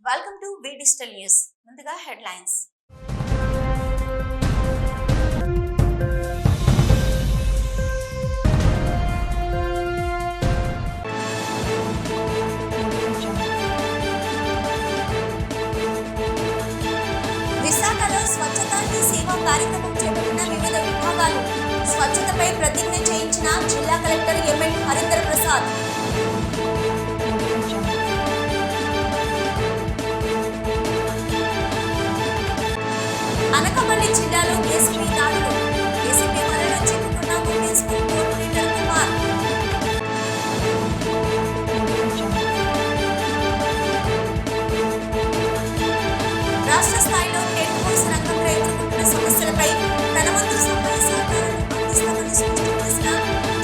Welcome to V digital news. ముందుగా headlines. విశాఖలో స్వచ్ఛతా హీ సేవా కార్యక్రమం చేపట్టిన వివిధ విభాగాలు. స్వచ్ఛతపై ప్రతిజ్ఞ చేయించిన జిల్లా కలెక్టర్ ఎంఎన్ హరీందర్ ప్రసాద్. అనకాపల్లి జిల్లాలో ఏసీపీ దాడులు. ఏసీపీ వలలో చిక్కుకున్న ఉమెన్స్ స్కూల్ కోఆర్డినేటర్ కుమార్. రాష్ట్ర స్థాయిలో టెట్ కోర్స్ రంగంలో ఎదుర్కొంటున్న సమస్యలపై తన వంతు సహాయ సహకారాలు అందిస్తామని స్పష్టం చేసిన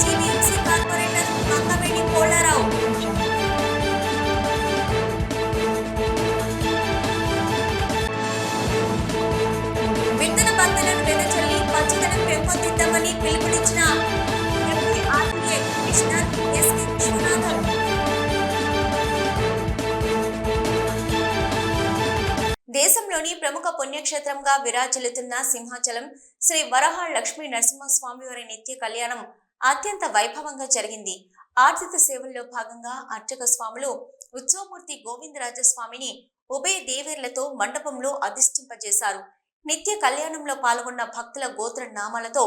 జీవీఎంసీ కార్పొరేటర్ మంగవేణి పోలారావు. విత్తన బంతులను వెదజల్లి పచ్చదనం పెంపొందిద్దామని పిలుపునిచ్చిన MP RTA commissioner SK Viswanathan. దేశంలోని ప్రముఖ పుణ్యక్షేత్రంగా విరాజిల్లుతున్న సింహాచలం శ్రీ వరహాళ లక్ష్మీ నరసింహస్వామివారి నిత్య కళ్యాణం అత్యంత వైభవంగా జరిగింది. ఆర్జిత సేవల్లో భాగంగా అర్చక స్వాములు ఉత్సవమూర్తి గోవిందరాజస్వామిని ఉభయ దేవేర్లతో మండపంలో అధిష్ఠింపజేశారు. నిత్య కళ్యాణంలో పాల్గొన్న భక్తుల గోత్ర నామాలతో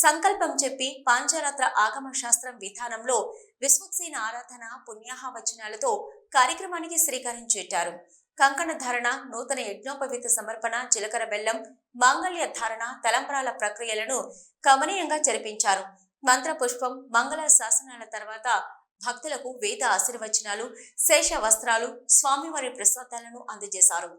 సంకల్పం చెప్పి పాంచరాత్ర ఆగమ శాస్త్రం విధానంలో విశ్వక్సేన ఆరాధన పుణ్యాహవచనాలతో కార్యక్రమానికి శ్రీకారం చుట్టారు. కంకణ ధారణ, నూతన యజ్ఞోపవీత సమర్పణ, జీలకర్ర బెల్లం, మాంగళ్య ధారణ, తలంబ్రాల ప్రక్రియలను కమనీయంగా జరిపించారు. మంత్ర పుష్పం, మంగళ శాసనాల తర్వాత భక్తులకు వేద ఆశీర్వచనాలు, శేష వస్త్రాలు, స్వామివారి ప్రసాదాలను అందజేశారు.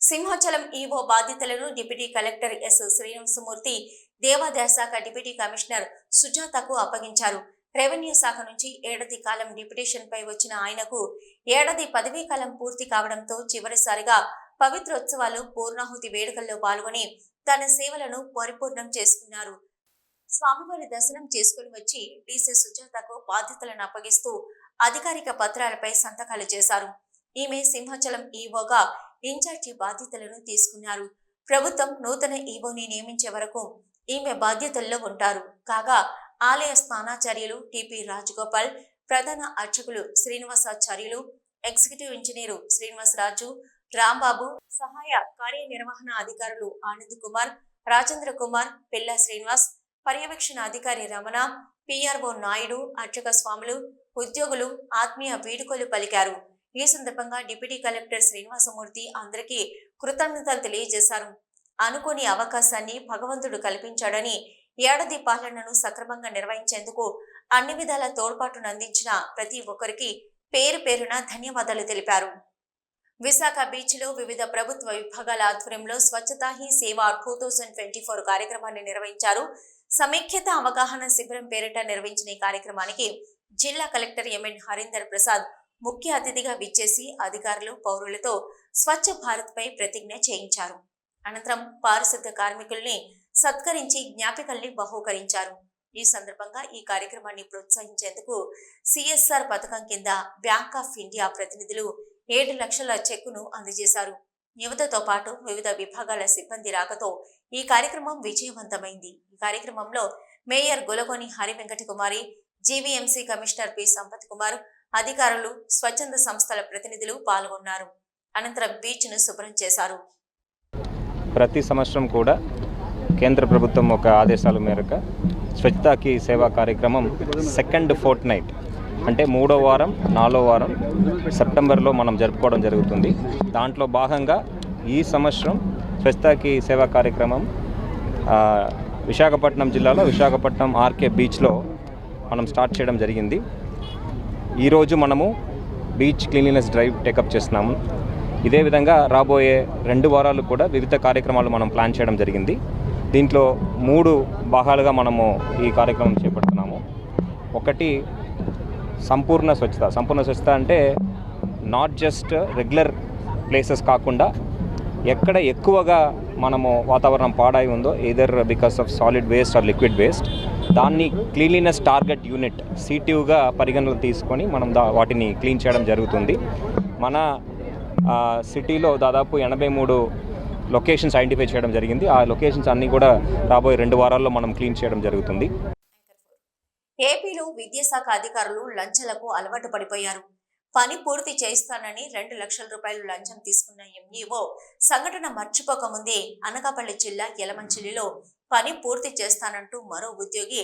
సింహాచలం ఈవో బాధ్యతలను డిప్యూటీ కలెక్టర్ ఎస్ శ్రీనివాసమూర్తి, దేవాదాయ శాఖ డిప్యూటీ కమిషనర్ సుజాతకు అప్పగించారు. రెవెన్యూ శాఖ నుంచి ఏడాది కాలం డిప్యూటేషన్ పై వచ్చిన ఆయనకు ఏడాది పదవీ కాలం పూర్తి కావడంతో చివరిసారిగా పవిత్రోత్సవాలు, పూర్ణాహుతి వేడుకల్లో పాల్గొని తన సేవలను పరిపూర్ణం చేసుకున్నారు. స్వామివారి దర్శనం చేసుకుని వచ్చి డీసీ సుజాతకు బాధ్యతలను అప్పగిస్తూ అధికారిక పత్రాలపై సంతకాలు చేశారు. ఈమె సింహాచలం ఈవోగా ఇన్ఛార్జి బాధ్యతలను తీసుకున్నారు. ప్రభుత్వం నూతన ఈవోని నియమించే వరకు ఈమె బాధ్యతల్లో ఉంటారు. కాగా ఆలయ స్నానాచార్యులు టిపి రాజగోపాల్, ప్రధాన అర్చకులు శ్రీనివాసాచార్యులు, ఎగ్జిక్యూటివ్ ఇంజనీరు శ్రీనివాసరాజు, రాంబాబు, సహాయ కార్యనిర్వహణ అధికారులు ఆనంద్ కుమార్, రాజేంద్ర కుమార్, పిల్ల శ్రీనివాస్, పర్యవేక్షణ అధికారి రమణ, పిఆర్ఓ నాయుడు, అర్చక స్వాములు, ఉద్యోగులు ఆత్మీయ వీడుకోలు పలికారు. ఈ సందర్భంగా డిప్యూటీ కలెక్టర్ శ్రీనివాసమూర్తి అందరికీ కృతజ్ఞతలు తెలియజేశారు. అనుకోని అవకాశాన్ని భగవంతుడు కల్పించాడని, ఏడాది పాలనను సక్రమంగా నిర్వహించేందుకు అన్ని విధాల తోడ్పాటును అందించిన ప్రతి ఒక్కరికి పేరు పేరున ధన్యవాదాలు తెలిపారు. విశాఖ బీచ్ లో వివిధ ప్రభుత్వ విభాగాల ఆధ్వర్యంలో స్వచ్ఛతా హీ సేవా 2024 కార్యక్రమాన్ని నిర్వహించారు. సమైక్యత అవగాహన శిబిరం పేరిట నిర్వహించిన ఈ కార్యక్రమానికి జిల్లా కలెక్టర్ ఎంఎన్ హరీందర్ ప్రసాద్ ముఖ్య అతిథిగా విచ్చేసి అధికారులు, పౌరులతో స్వచ్ఛ భారత్ పై ప్రతిజ్ఞ చేయించారు. అనంతరం పారిశుద్ధ కార్మికుల్ని సత్కరించి జ్ఞాపికల్ని బహూకరించారు. ఈ సందర్భంగా ఈ కార్యక్రమాన్ని ప్రోత్సహించేందుకు సిఎస్ఆర్ పథకం కింద బ్యాంక్ ఆఫ్ ఇండియా ప్రతినిధులు 7 లక్షల చెక్కును అందజేశారు. యువతతో పాటు వివిధ విభాగాల సిబ్బంది రాకతో ఈ కార్యక్రమం విజయవంతమైంది. ఈ కార్యక్రమంలో mayor Golagani Harivenkata Kumari, GVMC commissioner P Sampath Kumar, అధికారులు, స్వచ్ఛంద సంస్థల ప్రతినిధులు పాల్గొన్నారు. అనంతరం బీచ్ ను శుభ్రం చేశారు. ప్రతి సంవత్సరం కూడా కేంద్ర ప్రభుత్వం ఒక ఆదేశాల మేరకు స్వచ్ఛతాకి సేవా కార్యక్రమం సెకండ్ ఫోర్త్ నైట్ అంటే 3వ వారం 4వ వారం సెప్టెంబర్లో మనం జరుపుకోవడం జరుగుతుంది. దాంట్లో భాగంగా ఈ సంవత్సరం స్వచ్ఛతాకి సేవా కార్యక్రమం విశాఖపట్నం జిల్లాలో విశాఖపట్నం ఆర్కే బీచ్లో మనం స్టార్ట్ చేయడం జరిగింది. ఈరోజు మనము బీచ్ క్లీన్లీనెస్ డ్రైవ్ టేకప్ చేస్తున్నాము. ఇదే విధంగా రాబోయే 2 వారాలు కూడా వివిధ కార్యక్రమాలు మనం ప్లాన్ చేయడం జరిగింది. దీంట్లో 3 భాగాలుగా మనము ఈ కార్యక్రమం చేపడుతున్నాము. ఒకటి సంపూర్ణ స్వచ్ఛత అంటే నాట్ జస్ట్ రెగ్యులర్ ప్లేసెస్ కాకుండా ఎక్కడ ఎక్కువగా మనము వాతావరణం పాడై ఉందో either because of solid waste or liquid waste, దాన్ని క్లీన్లీనెస్ టార్గెట్ యూనిట్ సిటియూగా పరిగణలో తీసుకొని మనం వాటిని క్లీన్ చేయడం జరుగుతుంది. మన సిటీలో దాదాపు 83 లొకేషన్స్ ఐడెంటిఫై చేయడం జరిగింది. ఆ లొకేషన్స్ అన్నీ కూడా రాబోయే 2 వారాల్లో మనం క్లీన్ చేయడం జరుగుతుంది. ఏపీలో విద్యాశాఖ అధికారులు లంచాలకు అలవాటు పడిపోయారు. పని పూర్తి చేయిస్తానని 2 లక్షల రూపాయలు లంచం తీసుకున్న ఎంఈఓ సంఘటన మర్చిపోకముందే అనకాపల్లి జిల్లా యలమంచిలిలో పని పూర్తి చేస్తానంటూ మరో ఉద్యోగి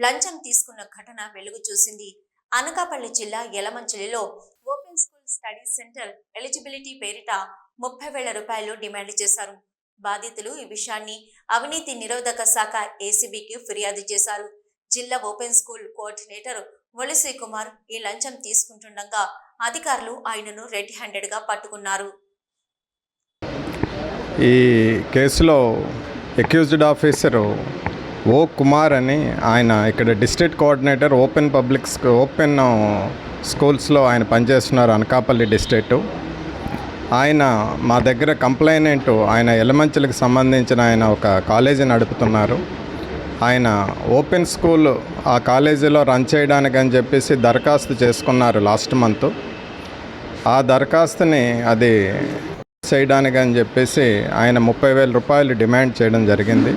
లంచం తీసుకున్న ఘటన వెలుగు చూసింది. అనకాపల్లి జిల్లా యలమంచిలిలో open school study centre eligibility పేరిట 30,000 రూపాయలు డిమాండ్ చేశారు. బాధితులు ఈ విషయాన్ని అవినీతి నిరోధక శాఖ ఏసీబీకి ఫిర్యాదు చేశారు. జిల్లా ఓపెన్ స్కూల్ కోఆర్డినేటర్ వలసి కుమార్ ఈ లంచం తీసుకుంటుండగా అధికారులు ఆయనను రెడ్ హ్యాండెడ్ గా పట్టుకున్నారు. ఈ కేసులో అక్యూజ్డ్ ఆఫీసరు ఓ కుమార్ అని ఆయన ఇక్కడ డిస్ట్రిక్ట్ కోఆర్డినేటర్ ఓపెన్ స్కూల్స్లో ఆయన పనిచేస్తున్నారు అనకాపల్లి డిస్ట్రిక్టు. ఆయన మా దగ్గర కంప్లైనెంట్ ఆయన యలమంచిలికి సంబంధించిన ఆయన ఒక కాలేజీ నడుపుతున్నారు. ఆయన ఓపెన్ స్కూల్ ఆ కాలేజీలో రన్ చేయడానికి అని చెప్పేసి దరఖాస్తు చేసుకున్నారు లాస్ట్ మంత్. ఆ దరఖాస్తుని అది చేయడానికి అని చెప్పేసి ఆయన 30,000 రూపాయలు డిమాండ్ చేయడం జరిగింది.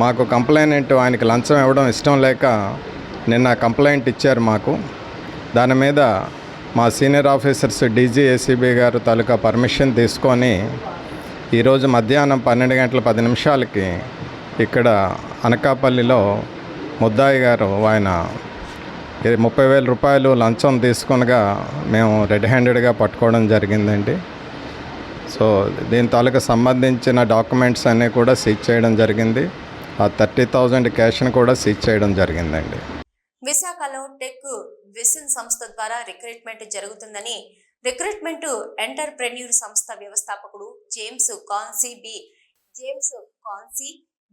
మాకు కంప్లైనెంట్ ఆయనకి లంచం ఇవ్వడం ఇష్టం లేక నిన్న కంప్లైంట్ ఇచ్చారు మాకు. దాని మీద మా సీనియర్ ఆఫీసర్స్ డీజీ ఏసీబీ గారు తాలూకా పర్మిషన్ తీసుకొని ఈరోజు మధ్యాహ్నం 12:10 ఇక్కడ అనకాపల్లిలో ముద్దాయి గారు ఆయన 30,000 రూపాయలు లంచం తీసుకొనగా మేము రెడ్ హ్యాండెడ్గా పట్టుకోవడం జరిగిందండి. సో దీని తాలూకా సంబంధించిన డాక్యుమెంట్స్ అన్నీ కూడా సీజ్ చేయడం జరిగింది. ఆ 30,000 క్యాష్ను కూడా సీజ్ చేయడం జరిగిందండి. విశాఖలో టెక్ విజన్ సంస్థ ద్వారా రిక్రూట్మెంట్ జరుగుతుందని రిక్రూట్మెంట్ ఎంటర్ప్రెన్యూర్ సంస్థ వ్యవస్థాపకుడు జేమ్స్ కాన్సీ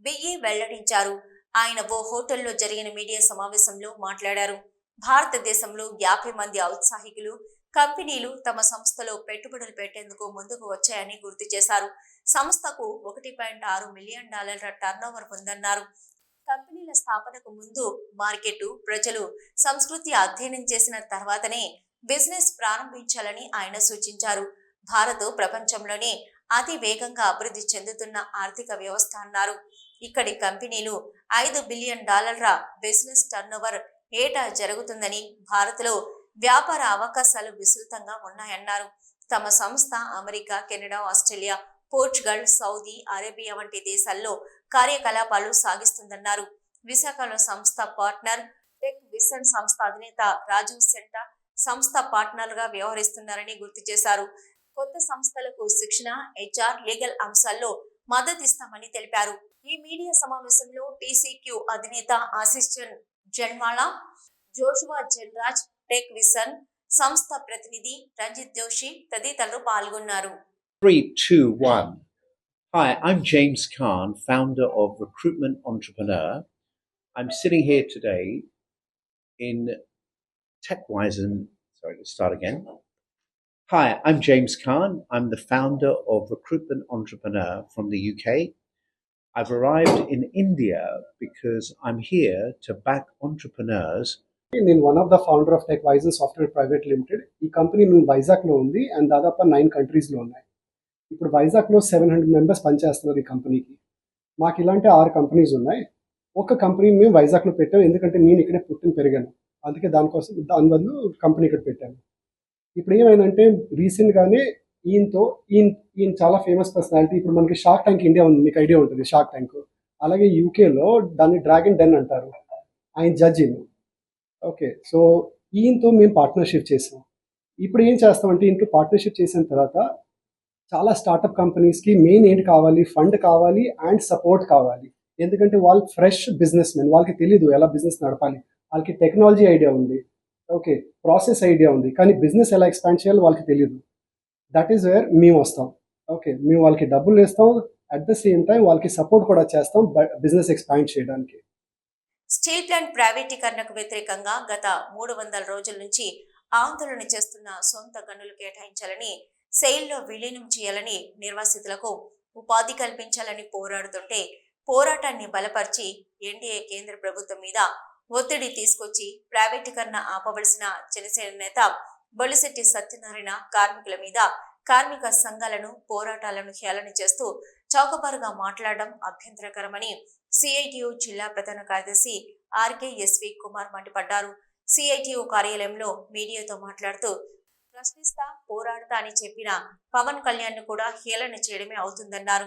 బిఈ వెల్లడించారు. ఆయన ఓ హోటల్లో జరిగిన మీడియా సమావేశంలో మాట్లాడారు. భారతదేశంలో 50 మంది ఔత్సాహికులు కంపెనీలు తమ సంస్థలో పెట్టుబడులు పెట్టేందుకు ముందుకు వచ్చాయని గుర్తు చేశారు. సంస్థకు $1.6 మిలియన్ టర్నోవర్ ఉందన్నారు. కంపెనీల స్థాపనకు ముందు మార్కెట్, ప్రజలు, సంస్కృతి అధ్యయనం చేసిన తర్వాతనే బిజినెస్ ప్రారంభించాలని ఆయన సూచించారు. భారత్ ప్రపంచంలోనే అతి వేగంగా అభివృద్ధి చెందుతున్న ఆర్థిక వ్యవస్థ అన్నారు. ఇక్కడి కంపెనీలు $5 బిలియన్ బిజినెస్ టర్నోవర్ ఏటా జరుగుతుందని, భారత్లో వ్యాపార అవకాశాలు విస్తృతంగా ఉన్నాయన్నారు. తమ సంస్థ America, Canada, Australia, Portugal, Saudi Arabia వంటి దేశాల్లో కార్యకలాపాలు సాగిస్తుందన్నారు. విశాఖలో సంస్థ పార్ట్నర్ టెక్ విజన్ సంస్థ అధినేత రాజీవ్ సెంటా సంస్థ పార్ట్నర్గా వ్యవహరిస్తున్నారని గుర్తు చేశారు. కొత్త సంస్థలకు శిక్షణ, హెచ్ఆర్, లీగల్ అంశాల్లో మద్దతిస్తామని తెలిపారు. ఈ మీడియా సమావేశంలో టీసీక్యూ అధినేత ఆశిష్ జన్వాలా, జోషువా జన్రాజ్, టెక్ విజన్ సంస్థ ప్రతినిధి రంజిత్ జోషి తదితరులు పాల్గొన్నారు. 3, 2, 1. Hi, I'm James Khan, founder of Recruitment Entrepreneur. I'm sitting here today in TechWizen. Sorry, let's start again. Hi, I'm James Khan. I'm the founder of Recruitment Entrepreneur from the UK. I've arrived in India because I'm here to back entrepreneurs. నేను one of the founder of tech vision software private limited. ఈ company మేము వైజాగ్లో ఉంది and దాదాపు 9 కంట్రీస్లో ఉన్నాయి. ఇప్పుడు వైజాగ్లో 700 మెంబర్స్ పనిచేస్తున్నారు ఈ కంపెనీకి. మాకు ఇలాంటి 6 కంపెనీస్ ఉన్నాయి. ఒక కంపెనీ మేము వైజాగ్లో పెట్టాము, ఎందుకంటే నేను ఇక్కడే పుట్టిన పెరిగాను, అందుకే దాని బదులు కంపెనీ ఇక్కడ పెట్టాను. ఇప్పుడు ఏమైందంటే రీసెంట్గానే ఈయన చాలా ఫేమస్ పర్సనాలిటీ. ఇప్పుడు మనకి షార్క్ ట్యాంక్ ఇండియా ఉంది, మీకు ఐడియా ఉంటుంది షార్క్ ట్యాంక్. అలాగే యూకేలో దాన్ని డ్రాగన్ డెన్ అంటారు. ఆయన జడ్జి. ఓకే, సో ఈయనతో మేము పార్ట్నర్షిప్ చేసాం. ఇప్పుడు ఏం చేస్తామంటే ఇంట్లో పార్ట్నర్షిప్ చేసిన తర్వాత చాలా స్టార్టప్ కంపెనీస్కి మెయిన్ ఏంటి కావాలి, ఫండ్ కావాలి అండ్ సపోర్ట్ కావాలి. ఎందుకంటే వాళ్ళు ఫ్రెష్ బిజినెస్ మెన్, వాళ్ళకి తెలీదు ఎలా బిజినెస్ నడపాలి. వాళ్ళకి టెక్నాలజీ ఐడియా ఉంది, ఓకే, ప్రాసెస్ ఐడియా ఉంది, కానీ బిజినెస్ ఎలా ఎక్స్పాండ్ చేయాలో వాళ్ళకి తెలియదు. దట్ ఈస్ వేర్ మేము వస్తాం. ఓకే, మేము వాళ్ళకి డబ్బులు వేస్తాం, అట్ ద సేమ్ టైం వాళ్ళకి సపోర్ట్ కూడా చేస్తాం బిజినెస్ ఎక్స్పాండ్ చేయడానికి. స్టీల్ ప్లాంట్ ప్రైవేటీకరణకు వ్యతిరేకంగా గత 300 రోజుల నుంచి ఆందోళన చేస్తున్న సొంత గనులు కేటాయించాలని సెయిల్లో విలీనం చేయాలని, నిర్వాసితులకు ఉపాధి కల్పించాలని పోరాడుతుంటే పోరాటాన్ని బలపరిచి ఎన్డీఏ కేంద్ర ప్రభుత్వం మీద ఒత్తిడి తీసుకొచ్చి ప్రైవేటీకరణ ఆపవలసిన జనసేన నేత బొలిశెట్టి సత్యనారాయణ కార్మికుల మీద కార్మిక సంఘాలను పోరాటాలను హేళన చేస్తూ చౌకబారుగా మాట్లాడడం అభ్యంతరకరమని సిఐటియు జిల్లా ప్రధాన కార్యదర్శి ఆర్కేఎస్వి కుమార్ మండిపడ్డారు. సిఐటియు కార్యాలయంలో మీడియాతో మాట్లాడుతూ ప్రశ్నిస్తా పోరాడతా అని చెప్పిన పవన్ కళ్యాణ్ ను కూడా హేళన చేయడమే అవుతుందన్నారు.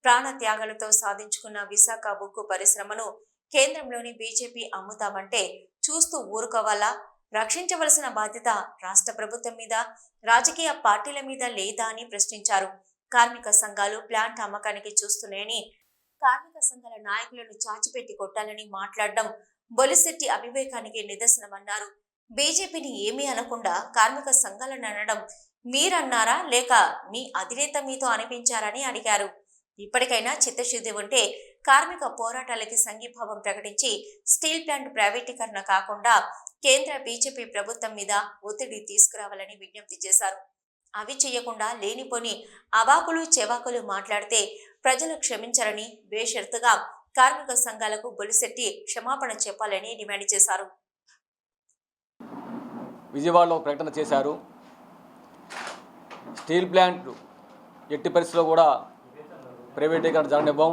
ప్రాణ త్యాగాలతో సాధించుకున్న విశాఖ ఉక్కు పరిశ్రమను కేంద్రంలోని బీజేపీ అమ్ముతామంటే చూస్తూ ఊరుకోవాలా? రక్షించవలసిన బాధ్యత రాష్ట్ర ప్రభుత్వం మీద, రాజకీయ పార్టీల మీద లేదా అని ప్రశ్నించారు. కార్మిక సంఘాలు ప్లాంట్ అమ్మకానికి చూస్తున్నాయని, కార్మిక సంఘాల నాయకులను చాచిపెట్టి కొట్టాలని మాట్లాడడం బొలిశెట్టి అవివేకానికి నిదర్శనమన్నారు. బీజేపీని ఏమీ అనకుండా కార్మిక సంఘాలను అనడం మీరన్నారా లేక మీ అధినేత మీతో అనిపించారని అడిగారు. ఇప్పటికైనా చిత్తశుద్ధి ఉంటే కార్మిక పోరాటాలకి సంఘీభావం ప్రకటించి స్టీల్ ప్లాంట్ ప్రైవేటీకరణ కాకుండా కేంద్ర బీజేపీ ప్రభుత్వం మీద ఒత్తిడి తీసుకురావాలని విజ్ఞప్తి చేశారు. అవి చేయకుండా లేనిపోని అవాకులు చెవాకులు మాట్లాడితే ప్రజలు క్షమించరని బేషరతుగా కార్మిక సంఘాలకు బొలిశెట్టి క్షమాపణ చెప్పాలని డిమాండ్ చేశారు. విజయవాడలో ప్రకటన చేశారు. స్టీల్ ప్లాంట్ ఎట్టి పరిస్థితుల్లో కూడా ప్రైవేటీకరణ జరగనివ్వం.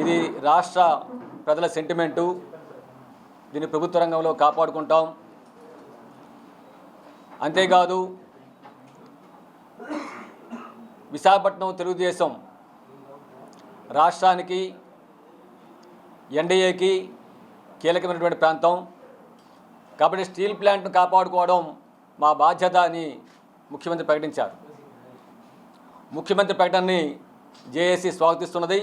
ఇది రాష్ట్ర ప్రజల సెంటిమెంటు. దీన్ని ప్రభుత్వ రంగంలో కాపాడుకుంటాం. అంతేకాదు విశాఖపట్నం తెలుగుదేశం రాష్ట్రానికి ఎన్డీఏకి కీలకమైనటువంటి ప్రాంతం కాబట్టి స్టీల్ ప్లాంట్ను కాపాడుకోవడం మా బాధ్యత అని ముఖ్యమంత్రి ప్రకటించారు. ముఖ్యమంత్రి ప్రకటనని జేఏసీ స్వాగతిస్తున్నది.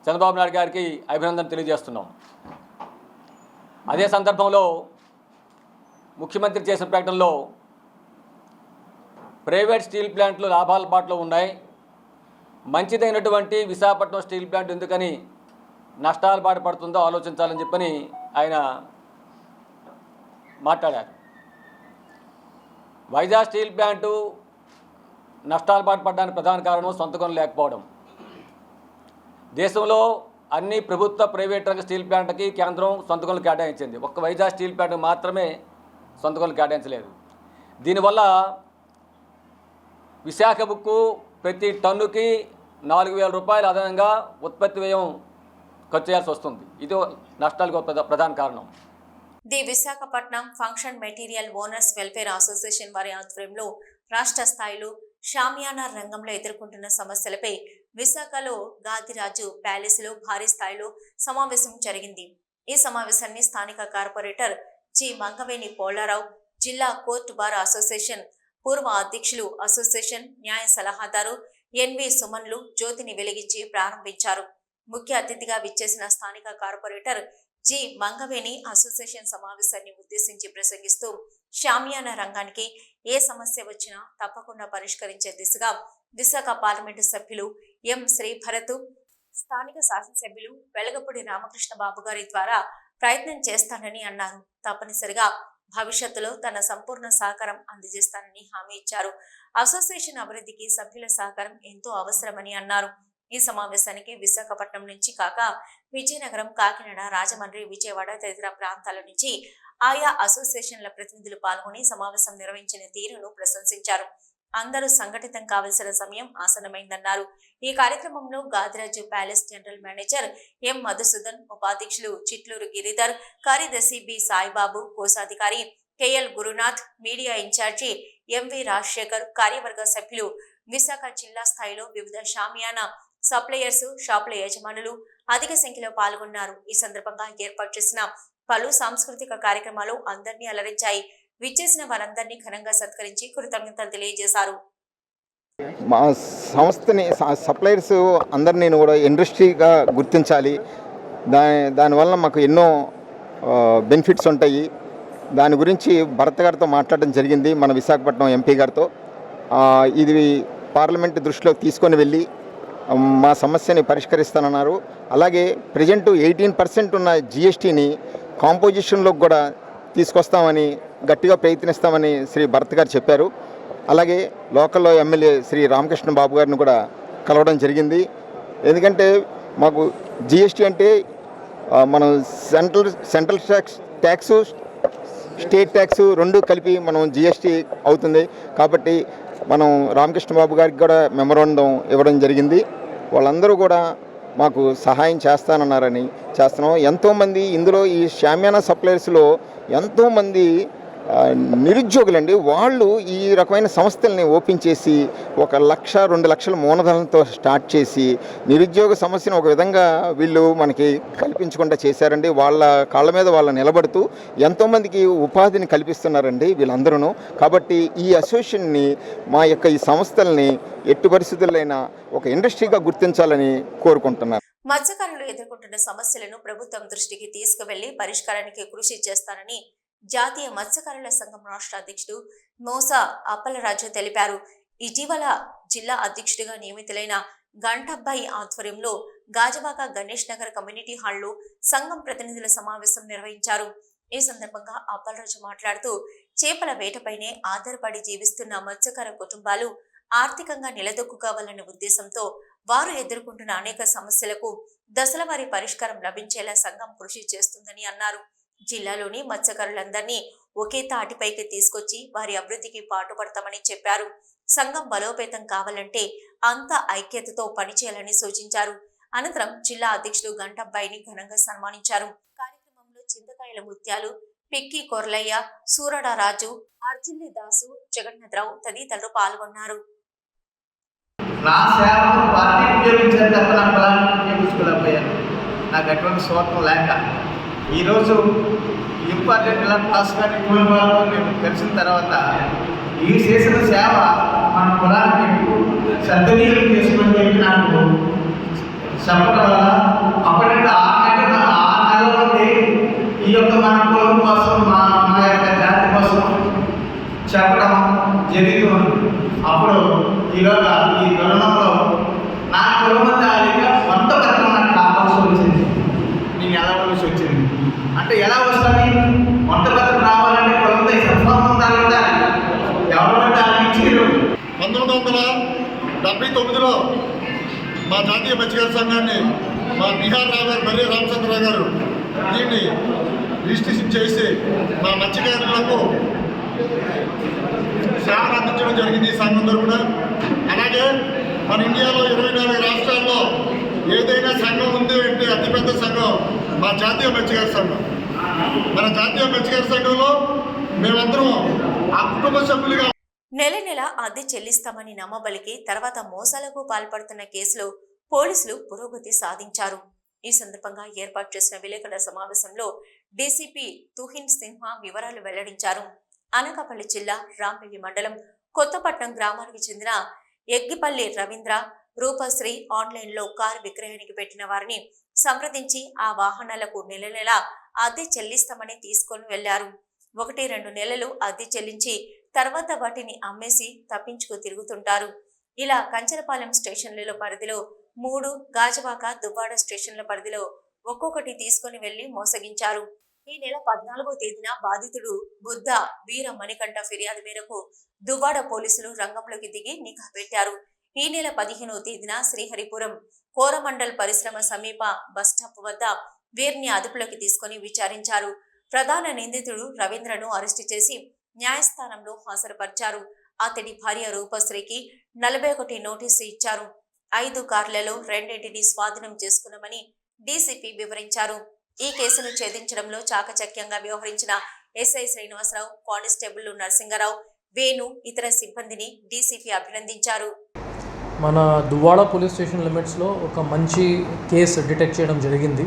చంద్రబాబు నాయుడు గారికి అభినందన తెలియజేస్తున్నాం. అదే సందర్భంలో ముఖ్యమంత్రి చేసిన ప్రకటనలో ప్రైవేట్ స్టీల్ ప్లాంట్లు లాభాల బాటలో ఉన్నాయి, మంచిదైనటువంటి విశాఖపట్నం స్టీల్ ప్లాంట్ ఎందుకని నష్టాల బాట పడుతుందో ఆలోచించాలని చెప్పని ఆయన మాట్లాడారు. వైజాగ్ స్టీల్ ప్లాంటు నష్టాల బాట పడడానికి ప్రధాన కారణం సొంత గనులు లేకపోవడం. దేశంలో అన్ని ప్రభుత్వ ప్రైవేట్ రంగ స్టీల్ ప్లాంట్కి కేంద్రం సొంత గనులు కేటాయించింది. ఒక్క వైజాగ్ స్టీల్ ప్లాంట్కి మాత్రమే సొంత గనులు కేటాయించలేదు. దీనివల్ల విశాఖ ఉక్కు ప్రతి టన్నుకి 4,000 రూపాయలు అదనంగా ఉత్పత్తి వ్యయం ఖర్చు చేయాల్సి వస్తుంది. ఇది నష్టాలకు ప్రధాన కారణం. The Visakhapatnam function material owners welfare association వారి ఆధ్వర్యంలో రాష్ట్ర స్థాయిలో షామియానా రంగంలో ఎదుర్కొంటున్న సమస్యలపై విశాఖలో గాదిరాజు ప్యాలెస్లో భారీ స్థాయిలో సమావేశం జరిగింది. ఈ సమావేశాన్ని స్థానిక కార్పొరేటర్ జి మంగవేణి పోలారావు, జిల్లా కోర్టు బార్ అసోసియేషన్ పూర్వ అధ్యక్షులు, అసోసియేషన్ న్యాయ సలహాదారు ఎన్వి సుమన్లు జ్యోతిని వెలిగించి ప్రారంభించారు. ముఖ్య అతిథిగా విచ్చేసిన స్థానిక కార్పొరేటర్ జి మంగవేణి అసోసియేషన్ సమావేశాన్ని ఉద్దేశించి ప్రసంగిస్తూ షామియానా రంగానికి ఏ సమస్య వచ్చినా తప్పకుండా పరిష్కరించే దిశగా విశాఖ పార్లమెంటు సభ్యులు ఎం శ్రీభరత్, స్థానిక శాసనసభ్యులు వెలగపూడి రామకృష్ణ బాబు గారి ద్వారా ప్రయత్నం చేస్తానని అన్నారు. తప్పనిసరిగా భవిష్యత్తులో తన సంపూర్ణ సహకారం అందజేస్తానని హామీ ఇచ్చారు. అసోసియేషన్ అభివృద్ధికి సభ్యుల సహకారం ఎంతో అవసరమని అన్నారు. ఈ సమావేశానికి విశాఖపట్నం నుంచి కాక విజయనగరం, కాకినాడ, రాజమండ్రి, విజయవాడ తదితర ప్రాంతాల నుంచి ఆయా అసోసియేషన్ల ప్రతినిధులు పాల్గొని సమావేశం నిర్వహించిన తీరును ప్రశంసించారు. అందరూ సంఘటితం కావలసిన సమయం ఆసన్నమైందన్నారు. ఈ కార్యక్రమంలో Gadiraju palace general manager M Madhusudan, ఉపాధ్యక్షులు చిట్లూరు గిరిధర్, కార్యదర్శి బి సాయిబాబు, కోశాధికారి KL Gurunath, media incharge MV Rajasekhar, కార్యవర్గ సభ్యులు, విశాఖ జిల్లా స్థాయిలో వివిధ షామియానా సప్లయర్స్, షాపుల యజమానులు అధిక సంఖ్యలో పాల్గొన్నారు. ఈ సందర్భంగా ఏర్పాటు చేసిన పలు సాంస్కృతిక కార్యక్రమాలు అందరినీ అలరించాయి. విచ్చేసిన వారందరినీ ఘనంగా సత్కరించి కృతజ్ఞతలు తెలియజేశారు. మా సంస్థని సప్లయర్స్ అందరినీ కూడా ఇండస్ట్రీగా గుర్తించాలి. దానివల్ల మాకు ఎన్నో బెనిఫిట్స్ ఉంటాయి. దాని గురించి భరత్ గారితో మాట్లాడడం జరిగింది, మన విశాఖపట్నం ఎంపీ గారితో. ఇది పార్లమెంట్ దృష్టిలోకి తీసుకొని వెళ్ళి మా సమస్యని పరిష్కరిస్తానన్నారు. అలాగే ప్రజెంట్ 18% ఉన్న జిఎస్టీని కాంపోజిషన్లోకి కూడా తీసుకొస్తామని గట్టిగా ప్రయత్నిస్తామని శ్రీ భరత్ గారు చెప్పారు. అలాగే లోకల్లో ఎమ్మెల్యే శ్రీ రామకృష్ణ బాబు గారిని కూడా కలవడం జరిగింది. ఎందుకంటే మాకు జిఎస్టీ అంటే మనం సెంట్రల్ ట్యాక్స్ స్టేట్ ట్యాక్స్ రెండు కలిపి మనం జిఎస్టీ అవుతుంది. కాబట్టి మనం రామకృష్ణ బాబు గారికి కూడా మెమరాండం ఇవ్వడం జరిగింది. వాళ్ళందరూ కూడా మాకు సహాయం చేస్తానన్నారని చేస్తున్నాం. ఎంతోమంది ఇందులో ఈ షామియానా సప్లయర్స్లో ఎంతోమంది నిరుద్యోగులండి. వాళ్ళు ఈ రకమైన సంస్థల్ని ఓపెన్ చేసి 1 లక్ష 2 లక్షల మూలధనంతో స్టార్ట్ చేసి నిరుద్యోగ సమస్యను ఒక విధంగా వీళ్ళు మనకి కల్పించకుండా చేశారండి. వాళ్ళ కాళ్ళ మీద వాళ్ళు నిలబడుతూ ఎంతోమందికి ఉపాధిని కల్పిస్తున్నారండి వీళ్ళందరూ. కాబట్టి ఈ అసోసియేషన్ని మా యొక్క ఈ సంస్థల్ని ఎట్టి పరిస్థితుల్లో ఒక ఇండస్ట్రీగా గుర్తించాలని కోరుకుంటున్నారు. మత్స్యకారులు ఎదుర్కొంటున్న సమస్యలను ప్రభుత్వం దృష్టికి తీసుకువెళ్లి పరిష్కారానికి కృషి చేస్తానని జాతీయ మత్స్యకారుల సంఘం రాష్ట్ర అధ్యక్షుడు మోసా అప్పలరాజు తెలిపారు. ఇటీవల జిల్లా అధ్యక్షుడిగా నియమితులైన గంటబ్బాయి ఆధ్వర్యంలో గాజవాక గణేష్ నగర్ కమ్యూనిటీ హాల్లో సంఘం ప్రతినిధుల సమావేశం నిర్వహించారు. ఈ సందర్భంగా అప్పలరాజు మాట్లాడుతూ చేపల వేటపైనే ఆధారపడి జీవిస్తున్న మత్స్యకార కుటుంబాలు ఆర్థికంగా నిలదొక్కుకోవాలనే ఉద్దేశంతో వారు ఎదుర్కొంటున్న అనేక సమస్యలకు దశలవారీ పరిష్కారం లభించేలా సంఘం కృషి చేస్తుందని అన్నారు. జిల్లాలోని మత్స్యకారులందరినీ ఒకే తాటిపైకి తీసుకొచ్చి వారి అభివృద్ధికి పాటుపడతామని చెప్పారు. సంఘం బలోపేతం కావాలంటే అంత ఐక్యతతో పనిచేయాలని సూచించారు. అనంతరం జిల్లా అధ్యక్షుడు గంటబ్బాయిని ఘనంగా సన్మానించారు. కార్యక్రమంలో చింతకాయల ముత్యాలు, పిక్కి కొర్లయ్య, సూరడ రాజు, అర్జిల్లి దాసు, జగన్నాథరావు తదితరులు పాల్గొన్నారు. నా సేవను పార్టీ ఉపయోగించాను తప్ప నా పొలాన్ని ఉపయోగించుకోలేకపోయాను. నాకు అటువంటి స్వార్థం లేక ఈరోజు ఇంపార్టెంట్ ఇలా పాస్ కానీ కుటుంబాలను నేను తెలిసిన తర్వాత ఈ చేసిన సేవ మన పొలాన్ని సద్వినియోగం చేసుకుని చెప్పి నాకు చెప్పడం వల్ల అప్పటికంటే 6 నెలల నుండి ఈ యొక్క మన కులం కోసం మా యొక్క జాతి కోసం చెప్పడం జరుగుతుంది. అప్పుడు ఈరోజు ఈ తరుణంలో నా కులమంతాలిగా సొంత పత్రం నాకు కావాల్సి వచ్చింది. నేను ఎలా వలసి వచ్చింది అంటే ఎలా వస్తుంది? వంట పత్రం రావాలంటే కులంతో సంబంధాలు ఉండాలి. ఎవరంటే అది ఇచ్చారు. 1979లో మా జాతీయ మత్స్యకార సంఘాన్ని మా బీహార్ రావు గారు మర్రి రామచంద్రరావు గారు దీన్ని రిజిస్ట్రేషన్ చేసి మా మత్స్యకారులకు సేవలు అందించడం జరిగింది ఈ సంఘం తరఫున. అలాగే మన ఇండియాలో 24 రాష్ట్రాల్లో ఏదైనా సంఘం ఉంది అంటే అతిపెద్ద సంఘం మా జాతీయ మత్స్యకార సంఘం. మన జాతీయ మత్స్యకార సంఘంలో మేమందరం ఆ కుటుంబ సభ్యులుగా నెల అద్దె చెల్లిస్తామని నమ్మబలికి తర్వాత మోసాలకు పాల్పడుతున్న కేసులో పోలీసులు పురోగతి సాధించారు. ఈ సందర్భంగా ఏర్పాటు చేసిన విలేకరుల సమావేశంలో డీసీపీ తుహిన్ సిన్హా వివరాలు వెల్లడించారు. అనకాపల్లి జిల్లా రాంపల్లి మండలం కొత్తపట్నం గ్రామానికి చెందిన ఎగ్గిపల్లి రవీంద్ర, రూపశ్రీ ఆన్లైన్లో కారు విక్రయానికి పెట్టిన వారిని సంప్రదించి ఆ వాహనాలకు నెల అద్దె చెల్లిస్తామని తీసుకొని వెళ్లారు. 1-2 నెలలు అద్దె చెల్లించి తర్వాత వాటిని అమ్మేసి తప్పించుకు తిరుగుతుంటారు. ఇలా కంచరపాలెం స్టేషన్ల పరిధిలో 3, గాజవాక దువ్వాడ స్టేషన్ల పరిధిలో ఒక్కొక్కటి తీసుకుని వెళ్లి మోసగించారు. ఈ నెల 14వ తేదీన బాధితుడు బుద్ధ వీర మణికంఠ ఫిర్యాదు మేరకు దువ్వాడ పోలీసులు రంగంలోకి దిగి నిఘా పెట్టారు. ఈ నెల 15వ తేదీన శ్రీహరిపురం కోరమండల్ పరిశ్రమ సమీప బస్టాప్ వద్ద వీరిని అదుపులోకి తీసుకుని విచారించారు. ప్రధాన నిందితుడు రవీంద్రను అరెస్టు చేసి న్యాయస్థానంలో హాజరుపరిచారు. అతడి భార్య రూపశ్రీకి 41 నోటీసు ఇచ్చారు. 5 కార్లలో 2 స్వాధీనం చేసుకున్నామని డీసీపీ వివరించారు. ఈ కేసును ఛేదించడంలో చాకచక్యంగా వ్యవహరించిన ఎస్ఐ శ్రీనివాసరావు, కానిస్టేబుల్ నరసింగరావు, వేణు, ఇతర సిబ్బందిని డీసీపీ అభినందించారు. మన దువ్వాడ పోలీస్ స్టేషన్ లిమిట్స్లో ఒక మంచి కేసు డిటెక్ట్ చేయడం జరిగింది.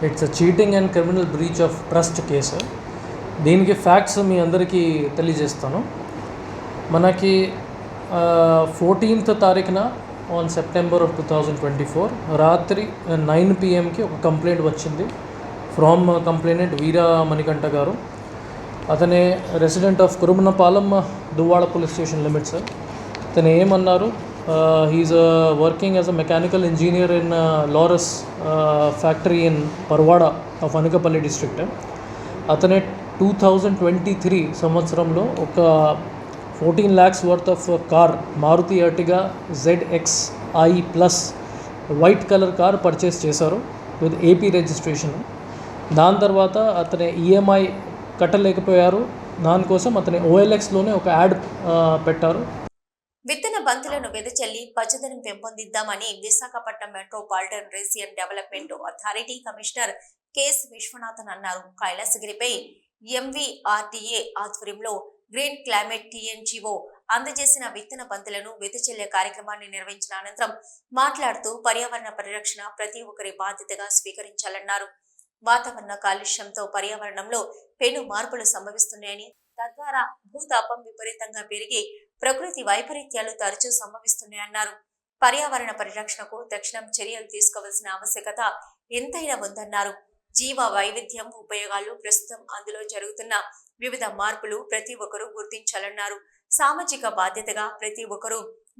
It's a cheating and criminal breach of trust case. దీనికి ఫ్యాక్ట్స్ మీ అందరికీ తెలియజేస్తాను. మనకి 14th తారీఖున ఆన్ సెప్టెంబర్ ఆఫ్ 2024 రాత్రి 9 PM ఒక కంప్లైంట్ వచ్చింది ఫ్రమ్ కంప్లైనెంట్ వీర మణికంఠ గారు. అతనే resident of Kurmannapalem, Duvvada police station limits. అతను ఏమన్నారు, he is working as a mechanical engineer in Laurus factory in Parawada of Anakapalli district. అతనే 2023 సంవత్సరంలో ఒక 14 lakhs worth of car Maruti Ertiga ZXi plus white colour car purchase చేశారు with AP registration. దాని తర్వాత అతని EMI కట్టలేకపోయారు. దానికోసం అతని OLXలోనే ఒక యాడ్ పెట్టారు. విత్తన బంతులను వెదజల్లి పచ్చదనం పెంపొందిద్దామని Visakhapatnam metropolitan region development authority commissioner KS Viswanathan అన్నారు. కైలాసగిరిపై MVRDA ఆధ్వర్యంలో గ్రీన్ క్లైమేట్ TNGO అందజేసిన విత్తన బంతులను వెదజల్లే కార్యక్రమాన్ని నిర్వహించిన అనంతరం మాట్లాడుతూ పర్యావరణ పరిరక్షణ ప్రతి ఒక్కరి బాధ్యతగా స్వీకరించాలన్నారు. వాతావరణ కాలుష్యంతో పర్యావరణంలో పెను మార్పులు సంభవిస్తున్నాయని, తద్వారా భూతాపం విపరీతంగా పెరిగి ప్రకృతి వైపరీత్యాలు తరచూ సంభవిస్తున్నాయన్నారు. పర్యావరణ పరిరక్షణకు తక్షణం చర్యలు తీసుకోవాల్సిన ఆవశ్యకత ఎంతైనా ఉందన్నారు. జీవ వైవిధ్యం ఉపయోగాలు, ప్రస్తుతం అందులో జరుగుతున్న వివిధ మార్పులు ప్రతి ఒక్కరూ గుర్తించాలన్నారు. సామాజిక బాధ్యతగా ప్రతి ఒక్కరూ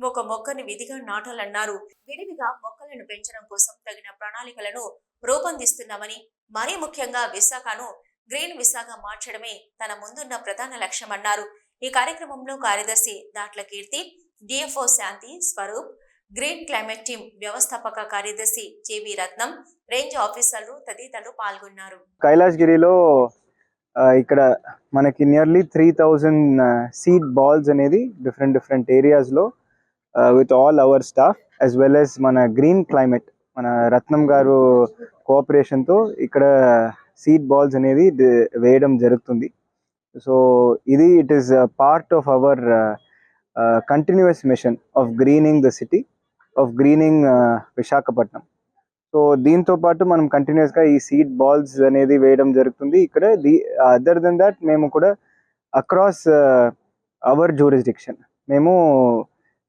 ఒక మొక్కను విధిగా నాటాలన్నారు. విరివిగా మొక్కలను పెంచడం కోసం తగిన ప్రణాళికలను రూపొందిస్తున్నామని, మరీ ముఖ్యంగా విశాఖను గ్రీన్ విశాఖ మార్చడమే తన ముందున్న ప్రధాన లక్ష్యమన్నారు. ఈ కార్యక్రమంలో కార్యదర్శి దాట్ల కీర్తి, DFO శాంతి స్వరూప్, గ్రీన్ క్లైమేట్ టీమ్ వ్యవస్థాపక కార్యదర్శి JB రత్నం, రేంజ్ ఆఫీసర్లు తదితరులు పాల్గొన్నారు. కైలాసగిరిలో ఇక్కడ మనకి నియర్లీ 3000 సీడ్ బాల్స్ అనేది డిఫరెంట్ ఏరియాస్లో with all our staff as well as మన గ్రీన్ క్లైమేట్ మన రత్నం గారు కోఆపరేషన్తో ఇక్కడ సీడ్ బాల్స్ అనేది వేయడం జరుగుతుంది. సో ఇది it is part of our continuous machine of greening the city, of greening Visakhapatnam. So దీంతో పాటు మనం కంటిన్యూస్గా ఈ సీడ్ బాల్స్ అనేది వేయడం జరుగుతుంది. ఇక్కడ అదర్ దెన్ దాట్ మేము కూడా అక్రాస్ అవర్ జ్యూరిస్డిక్షన్ మేము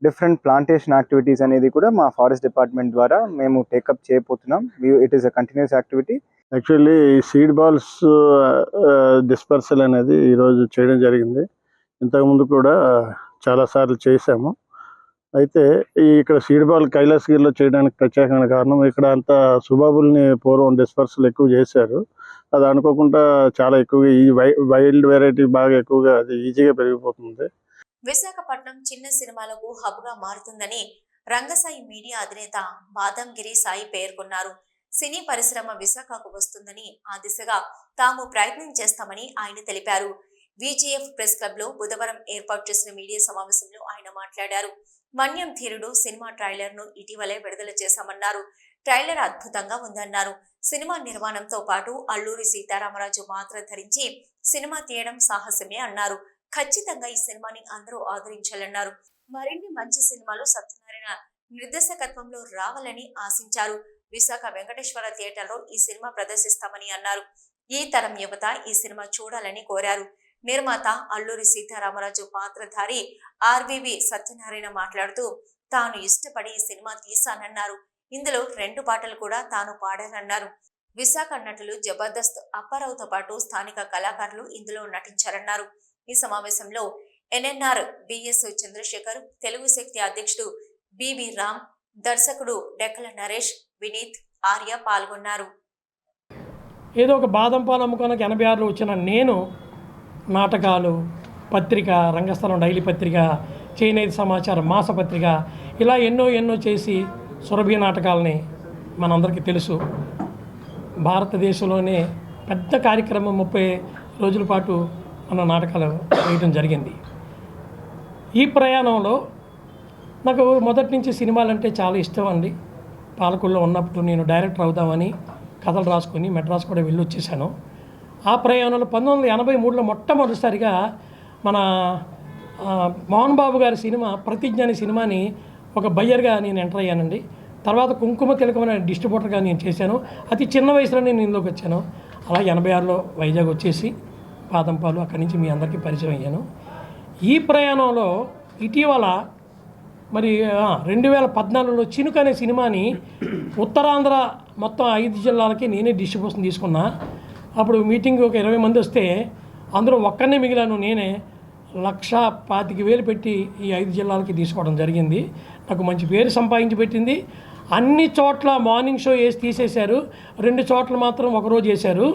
డిఫరెంట్ ప్లాంటేషన్ యాక్టివిటీస్ అనేది కూడా మా ఫారెస్ట్ డిపార్ట్మెంట్ ద్వారా మేము టేకప్ చేయబోతున్నాం. It is a continuous activity. Actually ఈ సీడ్ బాల్స్ డిస్పర్సల్ అనేది ఈరోజు చేయడం జరిగింది. ఇంతకుముందు కూడా చాలాసార్లు చేశాము. అయితే ఇక్కడ సీడ్ బాల్ కైలాసగిరిలో చేయడానికి ప్రత్యేకమైన కారణం ఇక్కడ అంతా సుబాబుల్ని పూర్వం డిస్పర్సల్ ఎక్కువ చేశారు. అది అనుకోకుండా చాలా ఎక్కువగా ఈ వైల్డ్ వెరైటీ బాగా ఎక్కువగా అది ఈజీగా పెరిగిపోతుంది. విశాఖపట్నం చిన్న సినిమాలకు హబ్గా మారుతుందని రంగసాయి మీడియా అధినేత బాదంగిరి సాయి పేర్కొన్నారు. సినీ పరిశ్రమ విశాఖకు వస్తుందని, ఆ దిశగా తాము ప్రయత్నం చేస్తామని ఆయన తెలిపారు. VGF ప్రెస్ క్లబ్ లో బుధవారం ఏర్పాటు చేసిన మీడియా సమావేశంలో ఆయన మాట్లాడారు. మన్యం ధీరుడు సినిమా ట్రైలర్ ను ఇటీవలే విడుదల చేశామన్నారు. ట్రైలర్ అద్భుతంగా ఉందన్నారు. సినిమా నిర్మాణంతో పాటు అల్లూరి సీతారామరాజు మాత్ర ధరించి సినిమా తీయడం సాహసమే అన్నారు. ఖచ్చితంగా ఈ సినిమాని అందరూ ఆదరించాలన్నారు. మరిన్ని మంచి సినిమాలు సత్యనారాయణ నిర్దేశకత్వంలో రావాలని ఆశించారు. విశాఖ వెంకటేశ్వర థియేటర్లో ఈ సినిమా ప్రదర్శిస్తామని అన్నారు. ఈ తరం యువత ఈ సినిమా చూడాలని కోరారు. నిర్మాత అల్లూరి సీతారామరాజు పాత్రధారి RVV సత్యనారాయణ మాట్లాడుతూ తాను ఇష్టపడి ఈ సినిమా తీశానన్నారు. ఇందులో 2 పాటలు కూడా తాను పాడానన్నారు. విశాఖ నటులు జబర్దస్త్ అప్పారావుతో పాటు స్థానిక కళాకారులు ఇందులో నటించారన్నారు. ఈ సమావేశంలో NNR BS చంద్రశేఖర్, తెలుగు శక్తి అధ్యక్షుడు BB రామ్, దర్శకుడు డెక్కల నరేష్, వినీత్, ఆర్య పాల్గొన్నారు. ఏదో ఒక బాదం పాలు అమ్ముకోనకి 86లో వచ్చిన నేను నాటకాలు, పత్రిక, రంగస్థలం డైలీ పత్రిక, చేనేత సమాచారం మాసపత్రిక ఇలా ఎన్నో చేసి సురభి నాటకాలని మనందరికీ తెలుసు. భారతదేశంలోనే పెద్ద కార్యక్రమం 30 రోజుల పాటు మన నాటకాలు వేయడం జరిగింది. ఈ ప్రయాణంలో నాకు మొదటి నుంచి సినిమాలంటే చాలా ఇష్టం అండి. పాలకుల్లో ఉన్నప్పుడు నేను డైరెక్టర్ అవుదామని కథలు రాసుకొని మెడ్రాస్ కూడా వెళ్ళి వచ్చేసాను. ఆ ప్రయాణంలో 1983లో మొట్టమొదటిసారిగా మన మోహన్ బాబు గారి సినిమా ప్రతిజ్ఞ అనే సినిమాని ఒక బయ్యర్గా నేను ఎంటర్ అయ్యానండి. తర్వాత కుంకుమ తిలకం అనే డిస్ట్రిబ్యూటర్గా నేను చేశాను. అతి చిన్న వయసులో నేను ఇందులోకి వచ్చాను. అలా 86లో వైజాగ్ వచ్చేసి బాదం పాలు అక్కడి నుంచి మీ అందరికీ పరిచయం అయ్యాను. ఈ ప్రయాణంలో ఇటీవల మరి 2014లో చినుక అనే సినిమాని ఉత్తరాంధ్ర మొత్తం 5 జిల్లాలకి నేనే డిస్ట్రిబ్యూషన్ తీసుకున్నా. అప్పుడు మీటింగ్ ఒక 20 మంది వస్తే అందులో ఒక్కనే మిగిలాను. నేనే 1,25,000 పెట్టి ఈ 5 జిల్లాలకి తీసుకోవడం జరిగింది. నాకు మంచి పేరు సంపాదించి పెట్టింది. అన్ని చోట్ల మార్నింగ్ షో వేసి తీసేశారు. 2 చోట్ల మాత్రం ఒకరోజు వేశారు.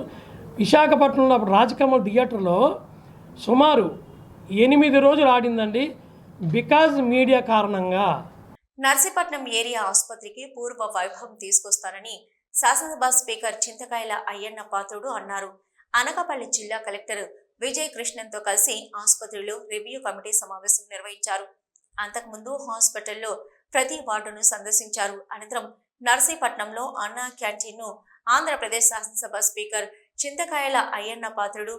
విశాఖపట్నంలో రాజకమల్ థియేటర్లో సుమారు 8 రోజులు ఆడిందండి, బికాజ్ మీడియా కారణంగా. నర్సీపట్నం ఏరియా ఆసుపత్రికి పూర్వ వైభవం తీసుకొస్తారని శాసనసభ స్పీకర్ చింతకాయల అయ్యన్న పాత్రుడు అన్నారు. అనకాపల్లి జిల్లా కలెక్టర్ విజయ్ కృష్ణన్తో కలిసి ఆసుపత్రిలో రివ్యూ కమిటీ సమావేశం నిర్వహించారు. అంతకుముందు హాస్పిటల్లో ప్రతి వార్డును సందర్శించారు. అనంతరం నర్సీపట్నంలో అన్నా క్యాంటీన్ను ఆంధ్రప్రదేశ్ శాసనసభ స్పీకర్ చింతకాయల అయ్యన్న పాత్రుడు,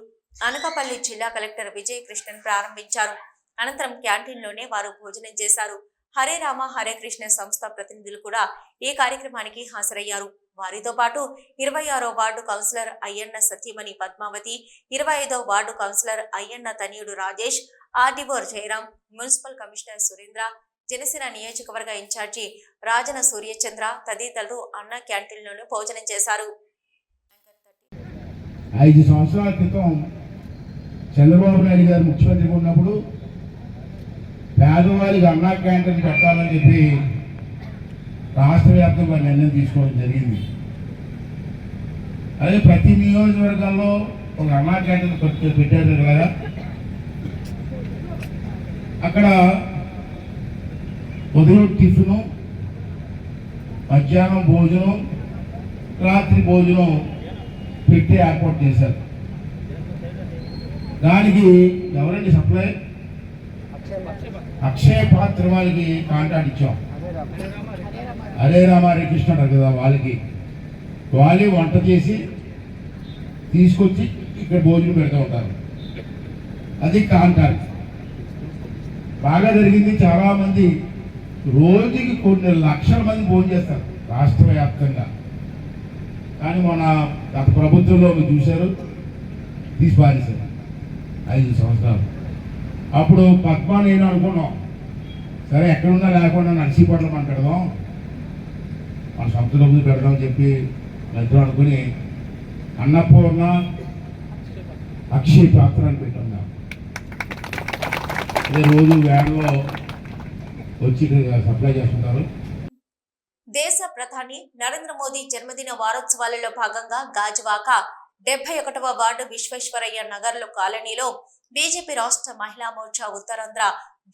అనకాపల్లి జిల్లా కలెక్టర్ విజయ్ కృష్ణన్ ప్రారంభించారు. అనంతరం క్యాంటీన్లోనే వారు భోజనం చేశారు. హరే రామ హరే కృష్ణ సంస్థ ప్రతినిధులు కూడా ఈ కార్యక్రమానికి హాజరయ్యారు. వారితో పాటు 26వ వార్డు కౌన్సిలర్ అయ్యన్న సత్యమణి పద్మావతి, 25వ వార్డు కౌన్సిలర్ అయ్యన్న తనయుడు Rajesh, RDO Jayaram, municipal commissioner Surendra, Janasena నియోజకవర్గ ఇన్ఛార్జి రాజన సూర్యచంద్ర తదితరులు అన్న క్యాంటీన్లోనే భోజనం చేశారు. 5 సంవత్సరాల క్రితం చంద్రబాబు నాయుడు గారు ముఖ్యమంత్రిగా ఉన్నప్పుడు పేదవారికి అన్నా క్యాంటీన్ పెట్టాలని చెప్పి రాష్ట్ర వ్యాప్తంగా నిర్ణయం తీసుకోవడం జరిగింది. అదే ప్రతి నియోజకవర్గాల్లో ఒక అన్నా క్యాంటీన్ పెట్టారు కదా. అక్కడ ఉదయం టిఫిను, మధ్యాహ్నం భోజనం, రాత్రి భోజనం పెట్టి ఏర్పాటు చేశారు. దానికి ఎవరండి సప్లై? అక్షయ పాత్ర వాళ్ళకి కాంట్రాక్ట్ ఇచ్చాం. హరే రామ హరే కృష్ణ అంటారు కదా, వాళ్ళే వంట చేసి తీసుకొచ్చి ఇక్కడ భోజనం పెడుతూ ఉంటారు. అది కాంట్రాక్ట్ బాగా జరిగింది. చాలామంది రోజుకి కొన్ని లక్షల మంది భోజనం చేస్తారు రాష్ట్ర వ్యాప్తంగా. కానీ మన గత ప్రభుత్వంలో మీరు చూశారు, తీసి పారేశారు 5 సంవత్సరాలు. అప్పుడు పద్మా నేను అనుకున్నాం, సరే ఎక్కడున్నా లేకుండా నర్సీపట్నం మనం పెడదాం, మన సొంత డబ్బులు పెడదాం అని చెప్పి ఇద్దరు అనుకుని అన్నపూర్ణ అక్షయ పాత్ర అని పెట్టున్నాం. అదే రోజు వ్యాన్లో వచ్చి సప్లై చేస్తుంటారు. దేశ ప్రధాని నరేంద్ర మోదీ జన్మదిన వారోత్సవాలలో భాగంగా గాజువాక 71వ వార్డు విశ్వేశ్వరయ్య నగర్లో కాలనీలో బీజేపీ రాష్ట్ర మహిళా మోర్చా ఉత్తరాంధ్ర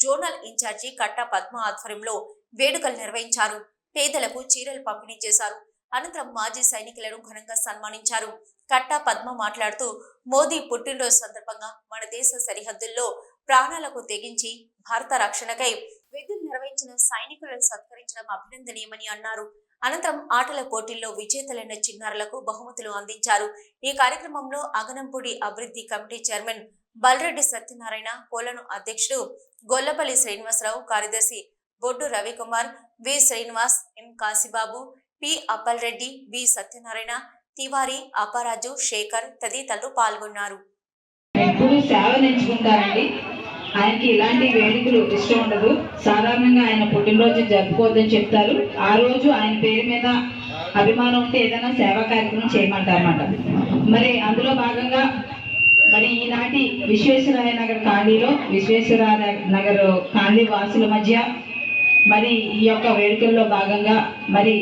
జోనల్ ఇన్ఛార్జి కట్టా పద్మ ఆధ్వర్యంలో వేడుకలు నిర్వహించారు. పేదలకు చీరలు పంపిణీ చేశారు. అనంతరం మాజీ సైనికులను ఘనంగా సన్మానించారు. కట్టా పద్మ మాట్లాడుతూ, మోదీ పుట్టినరోజు సందర్భంగా మన దేశ సరిహద్దుల్లో ప్రాణాలకు తెగించి భారత రక్షణకై విధులు నిర్వహించిన సైనికులను సత్కరించడం అభినందనీయమని అన్నారు. అనంతరం ఆటల పోటీల్లో విజేతలైన చిన్నారులకు బహుమతులు అందించారు. ఈ కార్యక్రమంలో అగనంపూడి అభివృద్ధి కమిటీ చైర్మన్ బల్రెడ్డి సత్యనారాయణ, పోలను అధ్యక్షుడు గొల్లపల్లి శ్రీనివాసరావు, కార్యదర్శి బొడ్డు రవికుమార్, వి శ్రీనివాస్, ఎం కాశీబాబు, పి అప్పల్రెడ్డి, బి సత్యనారాయణ, తివారి, అప్పారాజు, శేఖర్ తదితరులు పాల్గొన్నారు. ఎప్పుడు సేవ నేర్చుకుంటారండి. ఆయనకి ఇలాంటి వేడుకలు ఇష్టం ఉండదు. సాధారణంగా ఆయన పుట్టినరోజు జరుపుకోవద్దని చెప్తారు. ఆ రోజు ఆయన పేరు మీద అభిమానం ఉంటే ఏదైనా సేవా కార్యక్రమం చేయమంటారన్నమాట. మరి అందులో భాగంగా మరి ఈనాటి విశ్వేశ్వరయ్య నగర్ కాలనీలో విశ్వేశ్వరయ్య నగర్ కాలనీ వాసుల మధ్య మరి ఈ యొక్క వేడుకల్లో భాగంగా మరి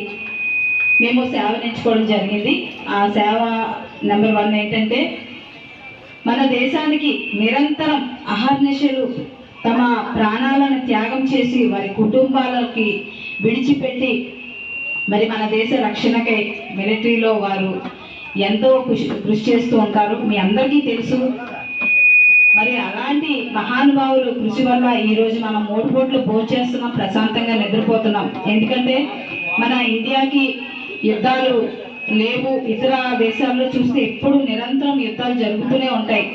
మేము సేవ నేర్చుకోవడం జరిగింది. ఆ సేవ నెంబర్ 1 ఏంటంటే, మన దేశానికి నిరంతరం అహర్నిశలు తమ ప్రాణాలను త్యాగం చేసి వారి కుటుంబాలకి విడిచిపెట్టి మరి మన దేశ రక్షణకై మిలిటరీలో వారు ఎంతో కృషి చేస్తూ ఉంటారు. మీ అందరికీ తెలుసు. మరి అలాంటి మహానుభావులు కృషి వల్ల ఈరోజు మనం 3 పూటలు భోజనం చేస్తున్నాం, ప్రశాంతంగా నిద్రపోతున్నాం. ఎందుకంటే మన ఇండియాకి యుద్ధాలు లేవు. ఇతర దేశాల్లో చూస్తే ఎప్పుడు నిరంతరం యుద్ధాలు జరుగుతూనే ఉంటాయి.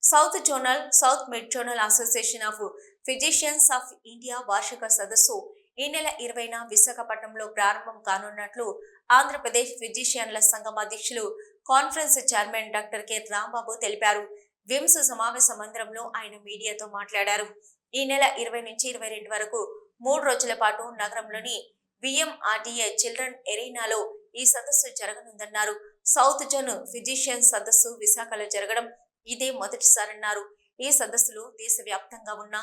South zonal south mid zonal association of physicians of India వార్షిక సదస్సు ఈ నెల 20న విశాఖపట్నంలో ప్రారంభం కానున్నట్లు ఆంధ్రప్రదేశ్ ఫిజిషియన్ల సంఘం అధ్యక్షులు conference chairman doctor K Rambabu తెలిపారు. విమ్స్ సమావేశ మందిరంలో ఆయన మీడియాతో మాట్లాడారు. ఈ నెల 20 నుంచి 22 వరకు 3 రోజుల పాటు నగరంలోని విఎంఆర్డీఏ చిల్డ్రన్ ఎరీనాలో ఈ సదస్సు జరగనుందన్నారు. సౌత్ జోన్ ఫిజిషియన్ సదస్సు విశాఖలో జరగడం ఇదే మొదటిసారన్నారు. ఈ సదస్సులో దేశవ్యాప్తంగా ఉన్న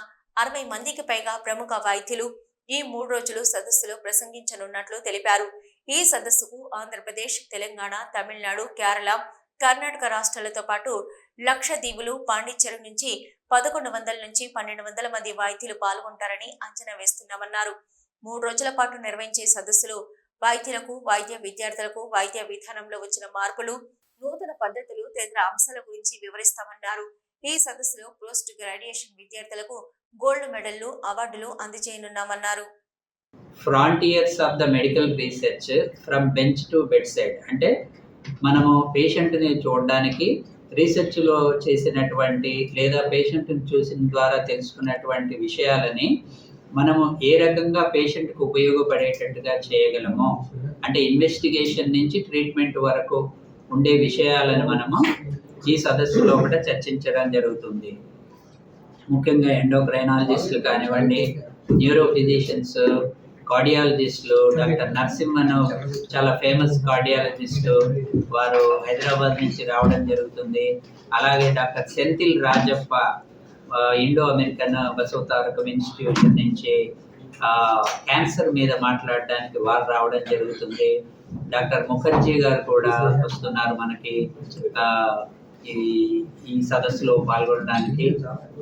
60 మందికి పైగా ప్రముఖ వైద్యులు ఈ 3 రోజులు సదస్సులో ప్రసంగించనున్నట్లు తెలిపారు. ఈ సదస్సుకు ఆంధ్రప్రదేశ్, తెలంగాణ, తమిళనాడు, కేరళ, కర్ణాటక రాష్ట్రాలతో పాటు లక్షద్వీపులు, పాండిచ్చేరి నుంచి 1100 నుంచి 1200 మంది వైద్యులు పాల్గొంటారని అంచనా వేస్తున్నామన్నారు. 3 రోజుల పాటు నిర్వహించే సదస్సులో వైద్యులకు, వైద్య విద్యార్థులకు వైద్య విధానంలో వచ్చిన మార్పులు, నూతన పద్ధతులు తదితర అంశాల గురించి వివరిస్తామన్నారు. ఈ సదస్సులో పోస్ట్ గ్రాడ్యుయేషన్ విద్యార్థులకు గోల్డ్ మెడల్లు, అవార్డులు అందజేయనున్నామన్నారు. Frontiers of the medical research from bench to bed side అంటే మనము పేషెంట్ని చూడడానికి రీసెర్చ్లో చేసినటువంటి లేదా పేషెంట్ని చూసిన ద్వారా తెలుసుకున్నటువంటి విషయాలని మనము ఏ రకంగా పేషెంట్కి ఉపయోగపడేటట్టుగా చేయగలమో అంటే ఇన్వెస్టిగేషన్ నుంచి ట్రీట్మెంట్ వరకు ఉండే విషయాలను మనము ఈ సదస్సులో కూడా చర్చించడం జరుగుతుంది. ముఖ్యంగా ఎండోక్రైనాలజిస్టులు కానివ్వండి, న్యూరో ఫిజిషియన్స్, కార్డియాలజిస్టులు, డాక్టర్ నరసింహన్ చాలా ఫేమస్ కార్డియాలజిస్టు, వారు హైదరాబాద్ నుంచి రావడం జరుగుతుంది. అలాగే doctor Senthil Rajappa Indo American Basavatarakam institution నుంచి క్యాన్సర్ మీద మాట్లాడడానికి వారు రావడం జరుగుతుంది. డాక్టర్ ముఖర్జీ గారు కూడా వస్తున్నారు మనకి ఈ సదస్సులో పాల్గొనడానికి.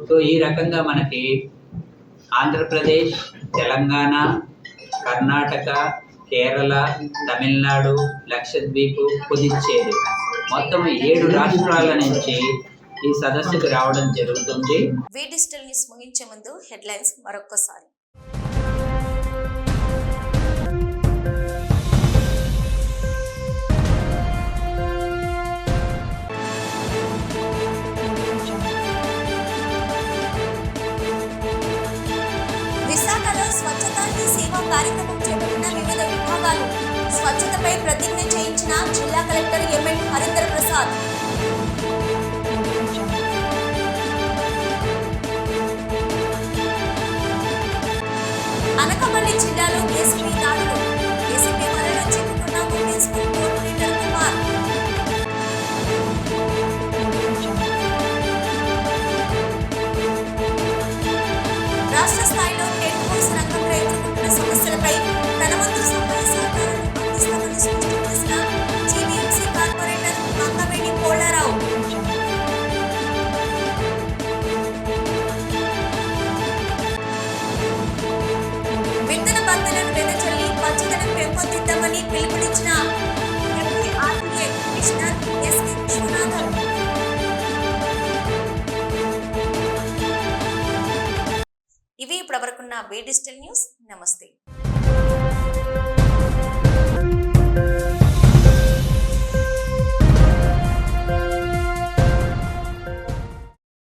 సో ఈ రకంగా మనకి ఆంధ్రప్రదేశ్, తెలంగాణ, కర్ణాటక, కేరళ, తమిళనాడు, లక్షద్వీప్, పుదుచ్చేరి మొత్తం 7 రాష్ట్రాల నుంచి ఈ సదస్సుకు రావడం జరుగుతుంది. వి డిజిటల్ న్యూస్ ముగించే ముందు హెడ్లైన్స్ మరొకసారి. విశాఖలో స్వచ్ఛతా హీ సేవ కార్యక్రమం చేపట్టిన వివిధ విభాగాలు స్వచ్ఛతపై ప్రతిజ్ఞ చేయించిన జిల్లా కలెక్టర్ ఎంఎన్ హరీందర్ ప్రసాద్. అనకాపల్లి జిల్లాలో ఏసీపీ దాడులు, ఏసీపీ వలలో చిక్కుకున్న ఉమెన్స్ స్కూల్ కోఆర్డినేటర్ కుమార్. రాష్ట్ర స్థాయిలో టెట్ కోర్స్ రంగంలో ఎదుర్కొంటున్న సమస్యలపై తన వంతు సహాయ సహకారాలు అందిస్తామని స్పష్టం చేసిన జీవీఎంసీ కార్పొరేటర్ మంగవేణి పోలారావు. విత్తన బంతులను వెదజల్లి పచ్చదనం పెంపొందిద్దామని పిలుపునిచ్చిన deputy RTA commissioner SK Viswanathan. ఇవి ఇప్పటివరకున్న వి డిజిటల్ న్యూస్. నమస్తే.